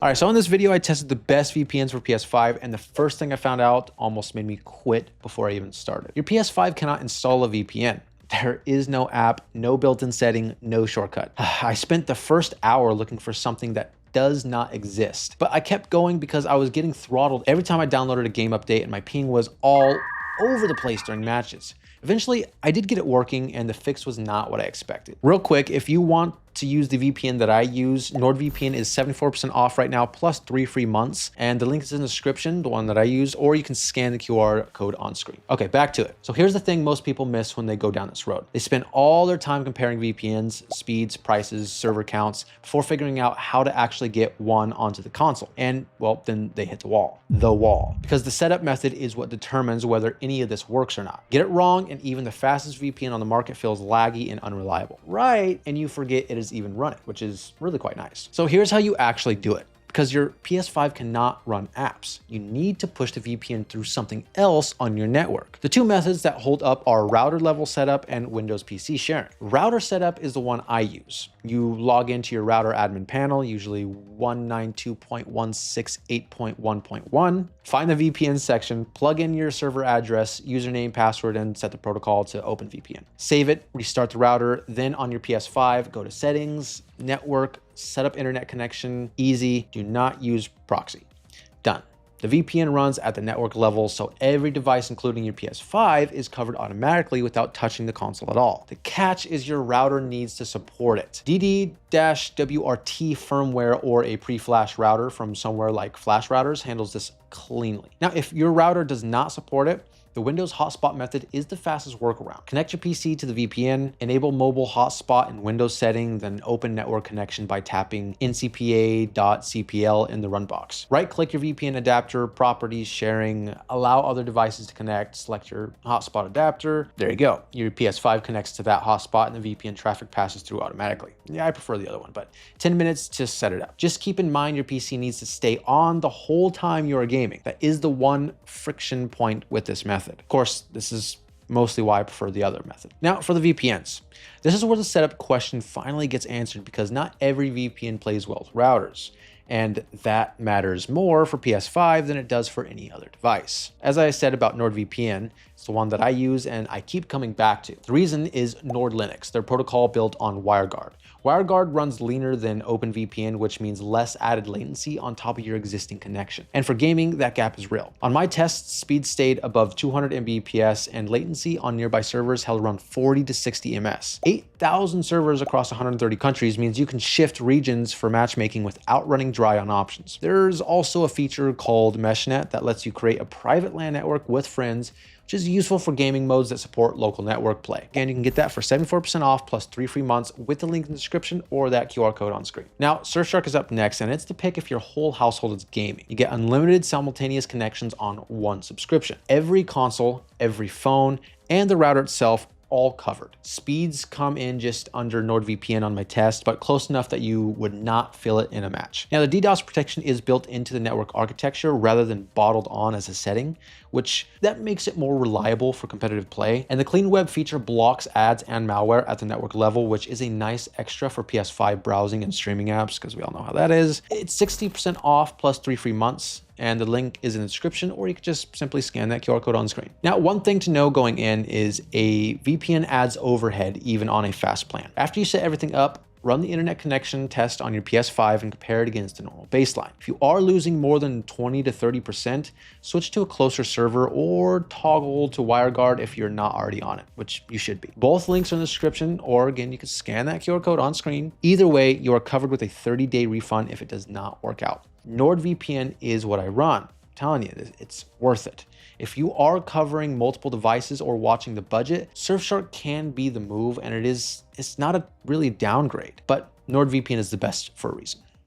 All right, so in this video, I tested the best VPNs for PS5, and the first thing I found out almost made me quit before I even started. Your PS5 cannot install a VPN. There is no app, no built-in setting, no shortcut. I spent the first hour looking for something that does not exist, but I kept going because I was getting throttled every time I downloaded a game update and my ping was all over the place during matches. Eventually, I did get it working and the fix was not what I expected. Real quick, if you want to use the VPN that I use, NordVPN is 74% off right now, plus 3 free months. And the link is in the description, the one that I use, or you can scan the QR code on screen. Okay, back to it. So here's the thing most people miss when they go down this road. They spend all their time comparing VPNs, speeds, prices, server counts, before figuring out how to actually get one onto the console. And well, then they hit the wall. Because the setup method is what determines whether any of this works or not. Get it wrong, and even the fastest VPN on the market feels laggy and unreliable. Right, and you forget it is even running, which is really quite nice. So here's how you actually do it. Because your PS5 cannot run apps, you need to push the VPN through something else on your network. The two methods that hold up are router level setup and Windows PC sharing. Router setup is the one I use. You log into your router admin panel, usually 192.168.1.1, find the VPN section, plug in your server address, username, password, and set the protocol to open VPN. Save it, restart the router, then on your PS5, go to settings, network, set up internet connection, easy, do not use proxy. Done. The VPN runs at the network level, so every device, including your PS5, is covered automatically without touching the console at all. The catch is your router needs to support it. dd-wrt firmware or a pre-flash router from somewhere like Flash Routers handles this cleanly. Now, if your router does not support it, the Windows Hotspot method is the fastest workaround. Connect your PC to the VPN, enable mobile hotspot in Windows setting, then open network connection by tapping ncpa.cpl in the run box. Right-click your VPN adapter, properties, sharing, allow other devices to connect, select your hotspot adapter. There you go. Your PS5 connects to that hotspot and the VPN traffic passes through automatically. Yeah, I prefer the other one, but 10 minutes to set it up. Just keep in mind your PC needs to stay on the whole time you are gaming. That is the one friction point with this method. Of course, this is mostly why I prefer the other method. Now for the VPNs. This is where the setup question finally gets answered because not every VPN plays well with routers. And that matters more for PS5 than it does for any other device. As I said about NordVPN, it's the one that I use and I keep coming back to. The reason is NordLinux, their protocol built on WireGuard. WireGuard runs leaner than OpenVPN, which means less added latency on top of your existing connection. And for gaming, that gap is real. On my tests, speed stayed above 200 Mbps and latency on nearby servers held around 40 to 60 ms. 8,000 servers across 130 countries means you can shift regions for matchmaking without running dry on options. There's also a feature called MeshNet that lets you create a private LAN network with friends, which is useful for gaming modes that support local network play. Again, you can get that for 74% off plus 3 free months with the link in the description or that QR code on screen. Now, Surfshark is up next, and it's the pick if your whole household is gaming. You get unlimited simultaneous connections on one subscription. Every console, every phone, and the router itself all covered. Speeds come in just under NordVPN on my test, but close enough that you would not feel it in a match. Now, the DDoS protection is built into the network architecture rather than bottled on as a setting, which that makes it more reliable for competitive play. And the CleanWeb feature blocks ads and malware at the network level, which is a nice extra for PS5 browsing and streaming apps, because we all know how that is. It's 60% off plus 3 free months. And the link is in the description, or you could just simply scan that QR code on screen. Now, one thing to know going in is a VPN adds overhead even on a fast plan. After you set everything up, run the internet connection test on your PS5 and compare it against the normal baseline. If you are losing more than 20 to 30%, switch to a closer server or toggle to WireGuard if you're not already on it, which you should be. Both links are in the description, or again, you can scan that QR code on screen. Either way, you are covered with a 30-day refund if it does not work out. NordVPN is what I run. I'm telling you, it's worth it. If you are covering multiple devices or watching the budget, Surfshark can be the move, and it's not a really downgrade, but NordVPN is the best for a reason.